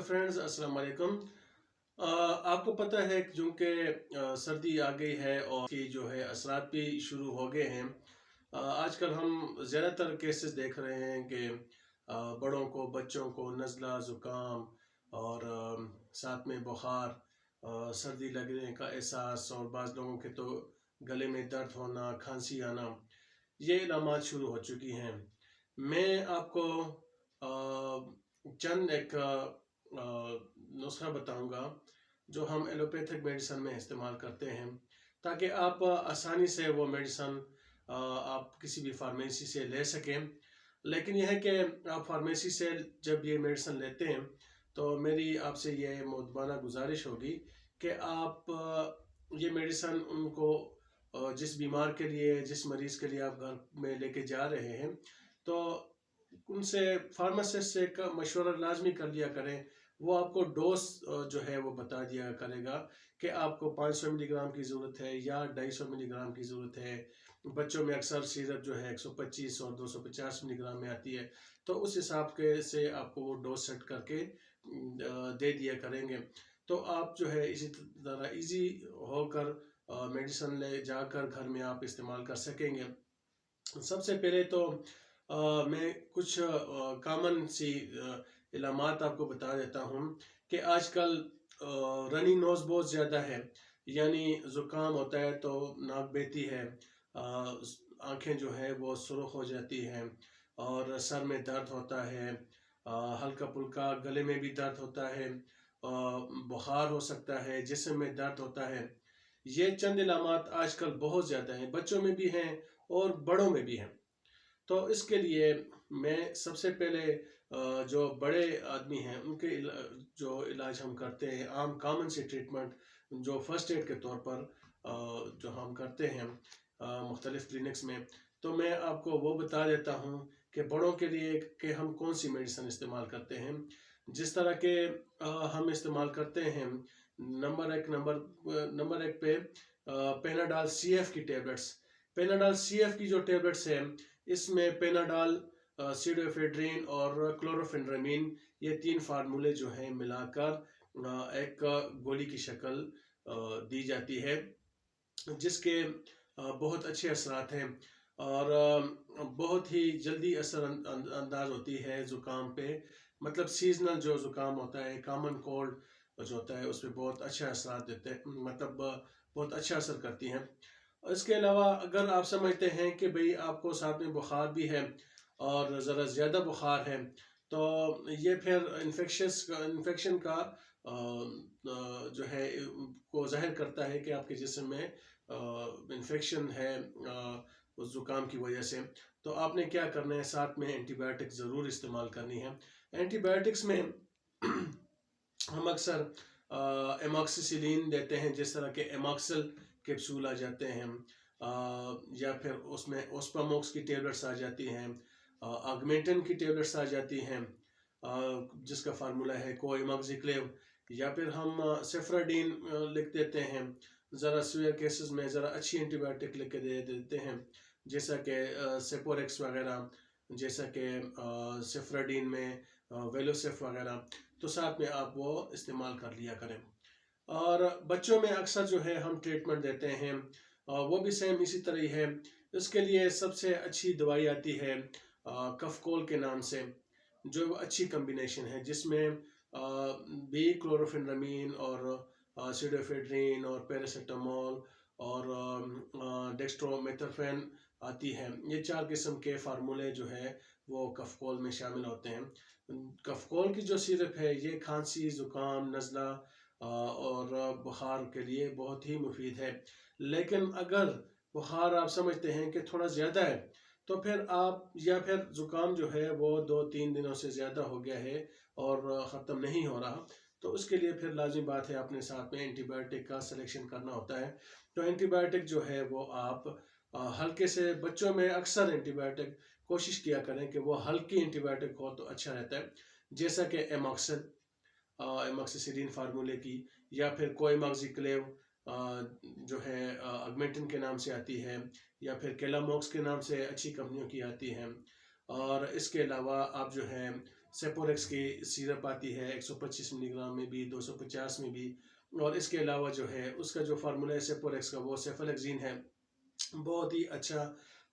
Hello friends, अस्सलाम वालेकुम। आपको पता है कि जो कि सर्दी आ गई है और की जो है असरात भी शुरू हो गए हैं। आजकल हम ज़्यादातर केसेस देख रहे हैं कि बड़ों को, बच्चों को नज़ला, ज़ुकाम और साथ में बुखार, सर्दी लगने का एहसास और बाज़ लोगों के तो गले में दर्द होना, खांसी आना, ये इलामात शुरू हो चुकी हैं। मैं आपको चंद एक नुस्खा बताऊंगा जो हम एलोपैथिक मेडिसिन में इस्तेमाल करते हैं, ताकि आप आसानी से वो मेडिसिन आप किसी भी फार्मेसी से ले सकें। लेकिन यह है कि आप फार्मेसी से जब ये मेडिसिन लेते हैं तो मेरी आपसे ये मुद्दबाना गुजारिश होगी कि आप ये मेडिसिन उनको जिस बीमार के लिए, जिस मरीज़ के लिए आप घर में लेके जा रहे हैं, तो उनसे फार्मासिस्ट से का मशवरा लाजमी कर लिया करें। वो आपको डोज जो है वो बता दिया करेगा कि आपको 500 मिलीग्राम की ज़रूरत है या 250 मिलीग्राम की ज़रूरत है। बच्चों में अक्सर सिरप जो है 125 और 250 मिलीग्राम में आती है, तो उस हिसाब के से आपको वो डोज सेट करके दे दिया करेंगे। तो आप जो है इसी तरह इजी होकर मेडिसिन ले जाकर घर में आप इस्तेमाल कर सकेंगे। सबसे पहले तो मैं कुछ कॉमन सी इलामात आपको बता देता हूँ कि आजकल रनी नोज़ बहुत ज़्यादा है, यानी ज़ुकाम होता है तो नाक बहती है, आंखें जो है वो सुर्ख हो जाती हैं और सर में दर्द होता है, हल्का फुल्का गले में भी दर्द होता है, बुखार हो सकता है, जिस्म में दर्द होता है। ये चंद इलामात आजकल बहुत ज़्यादा हैं, बच्चों में भी हैं और बड़ों में भी हैं। तो इसके लिए मैं सबसे पहले जो बड़े आदमी हैं उनके जो इलाज हम करते हैं, आम कॉमन सी ट्रीटमेंट जो फर्स्ट एड के तौर पर जो हम करते हैं मुख्तलिफ क्लिनिक्स में, तो मैं आपको वो बता देता हूँ कि बड़ों के लिए कि हम कौन सी मेडिसिन इस्तेमाल करते हैं। जिस तरह के हम इस्तेमाल करते हैं, नंबर एक पे पेनाडाल CF की टेबलेट्स। पेनाडाल CF की जो टेबलेट्स हैं, इसमें पेनाडाल, सीडोएफेड्रिन और क्लोरोफेनरामीन, ये 3 फार्मूले जो हैं मिलाकर एक गोली की शक्ल दी जाती है, जिसके बहुत अच्छे असरात हैं और बहुत ही जल्दी असर अंदाज होती है ज़ुकाम पे। मतलब सीजनल जो ज़ुकाम होता है, कॉमन कोल्ड जो होता है, उस पर बहुत अच्छा असर देते हैं, मतलब बहुत अच्छा असर करती हैं। इसके अलावा अगर आप समझते हैं कि भाई आपको साथ में बुखार भी है और ज़रा ज़्यादा बुखार है, तो ये फिर इन्फेक्शन का जो है को ज़ाहिर करता है कि आपके जिस्म में इन्फेक्शन है उस ज़ुकाम की वजह से। तो आपने क्या करना है, साथ में एंटीबायोटिक ज़रूर इस्तेमाल करनी है। एंटीबायोटिक्स में हम अक्सर एमॉक्सिसिलिन देते हैं, जिस तरह के एमॉक्सल कैप्सूल आ जाते हैं, या फिर उसमें ओस्पामोक्स की टेबलेट्स आ जाती हैं, ऑगमेंटन की टेबलेट्स आ जाती हैं, जिसका फार्मूला है कोएमॉक्सिक्लेव, या फिर हम सेफ्राडीन लिख देते हैं। ज़रा सीवियर केसेस में ज़रा अच्छी एंटीबायोटिक लिख के दे देते हैं, जैसा कि सेपोरेक्स वगैरह, जैसा कि सेफ्राडीन में वेलोसेफ वगैरह। तो साथ में आप वो इस्तेमाल कर लिया करें। और बच्चों में अक्सर जो है हम ट्रीटमेंट देते हैं, वो भी सेम इसी तरह ही है। इसके लिए सबसे अच्छी दवाई आती है कफकोल के नाम से, जो अच्छी कम्बिनेशन है, जिसमें भी क्लोरोफेनरामीन और सीडोफेड्रिन और पैरासीटामोल और डेक्स्ट्रोमेथर्फेन आती है। ये 4 किस्म के फार्मूले जो है वो कफकोल में शामिल होते हैं। कफकोल की जो सिरप है, ये खांसी, ज़ुकाम, नज़ला और बुखार के लिए बहुत ही मुफीद है। लेकिन अगर बुखार आप समझते हैं कि थोड़ा ज़्यादा है, तो फिर आप, या फिर ज़ुकाम जो है वो 2-3 दिनों से ज़्यादा हो गया है और ख़त्म नहीं हो रहा, तो उसके लिए फिर लाजिम बात है अपने साथ में एंटीबायोटिक का सिलेक्शन करना होता है। तो एंटीबायोटिक जो है वो आप हल्के से, बच्चों में अक्सर एंटीबायोटिक कोशिश किया करें कि वो हल्की एंटीबायोटिक हो तो अच्छा रहता है, जैसा कि एमॉक्सिसिलिन फार्मूले की, या फिर कोएमॉक्सिक्लेव जो है ऑगमेंटन के नाम से आती है, या फिर केलामॉक्स के नाम से अच्छी कंपनियों की आती हैं। और इसके अलावा आप जो है सेपोरेक्स की सिरप आती है 125 मिलीग्राम में भी, 250 में भी। और इसके अलावा जो है उसका जो फार्मूला है सेपोरेक्स का, वो सेफलेक्सिन है, बहुत ही अच्छा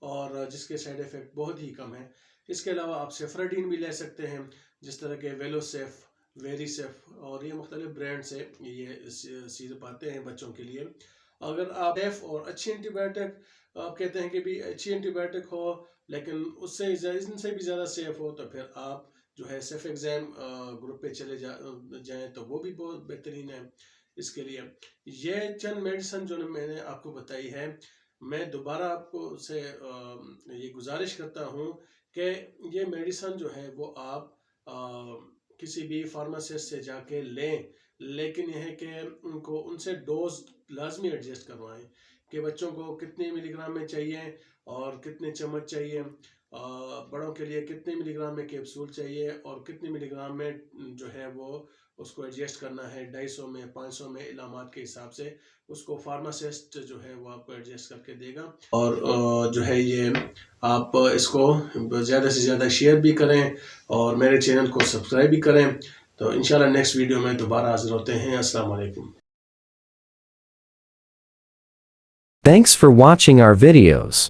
और जिसके साइड इफ़ेक्ट बहुत ही कम है। इसके अलावा आप सेफ्राडीन भी ले सकते हैं, जिस तरह के वेलोसेफ, वेरीसेफ और ये मुख्तलिफ ब्रांड से ये सिरप आते हैं बच्चों के लिए। अगर आप सेफ और अच्छी एंटीबायोटिक, आप कहते हैं कि भी अच्छी एंटीबायोटिक हो लेकिन उससे इनसे भी ज़्यादा सेफ हो, तो फिर आप जो है सेफ एग्जाम ग्रुप पे चले जाएं तो वो भी बहुत बेहतरीन है इसके लिए। ये चंद मेडिसिन जो मैंने आपको बताई है, मैं दोबारा आपको से ये गुजारिश करता हूँ कि ये मेडिसिन जो है वो आप किसी भी फार्मासिस्ट से जाके लें, लेकिन यह है कि उनको उनसे डोज लाजमी एडजस्ट करवाएं कि बच्चों को कितने मिलीग्राम में चाहिए और कितने चम्मच चाहिए, बड़ों के लिए कितने मिलीग्राम में कैप्सूल चाहिए और कितने मिलीग्राम में जो है वो उसको एडजस्ट करना है, 250 में 500 में इलामात के हिसाब से उसको फार्मासिस्ट जो है वो आपको एडजस्ट करके देगा। और जो है ये आप इसको ज़्यादा से ज़्यादा शेयर भी करें और मेरे चैनल को सब्सक्राइब भी करें। तो इंशाल्लाह नेक्स्ट वीडियो में दोबारा हाजिर होते हैं। अस्सलाम वालेकुम। Thanks for watching our videos.